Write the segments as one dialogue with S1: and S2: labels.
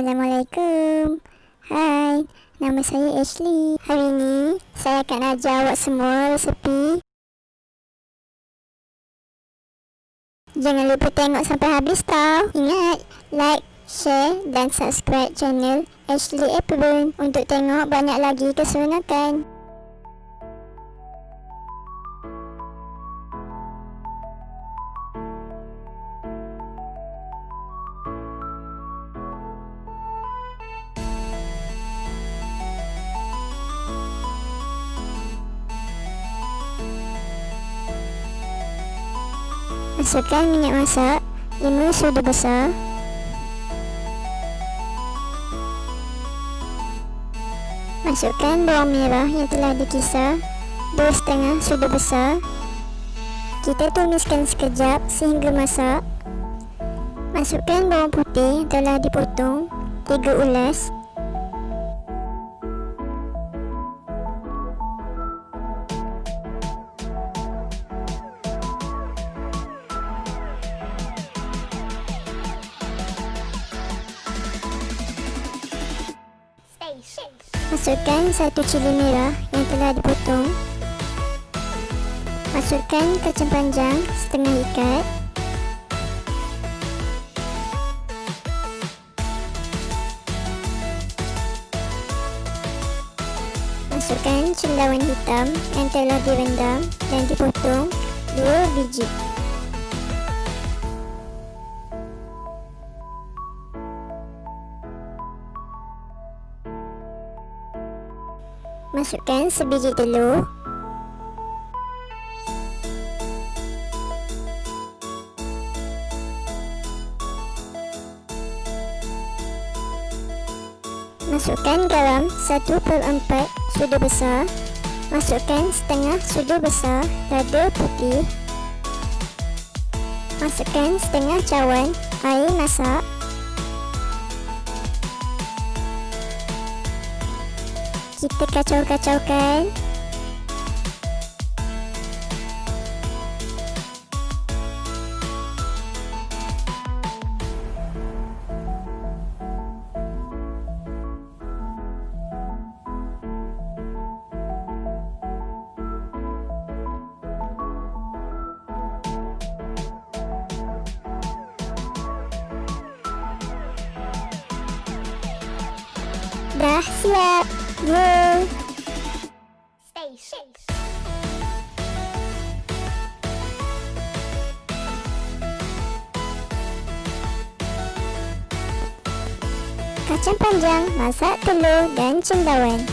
S1: Assalamualaikum. Hai, nama saya Ashlee. Hari ini saya akan ajar awak semua resepi. Jangan lupa tengok sampai habis tau. Ingat, like, share dan subscribe channel Ashlee Apron untuk tengok banyak lagi keseronokan. Masukkan minyak masak 5 sudu besar. Masukkan bawang merah yang telah dikisar 2,5 sudu besar. Kita tumiskan sekejap sehingga masak. Masukkan bawang putih yang telah dipotong 3 ulas. Masukkan 1 cili merah yang telah dipotong. Masukkan kacang panjang setengah ikat. Masukkan cendawan hitam yang telah direndam dan dipotong 2 biji. Masukkan sebiji telur. Masukkan garam 1/4 sudu besar. Masukkan setengah sudu besar lada putih. Masukkan setengah cawan air masak. Kita kacau-kacaukan. Dah siap. Yay! Kacang panjang, masak telur dan cendawan.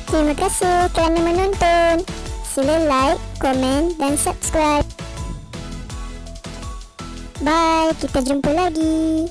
S1: Terima kasih kerana menonton. Sila like, komen dan subscribe. Bye, kita jumpa lagi.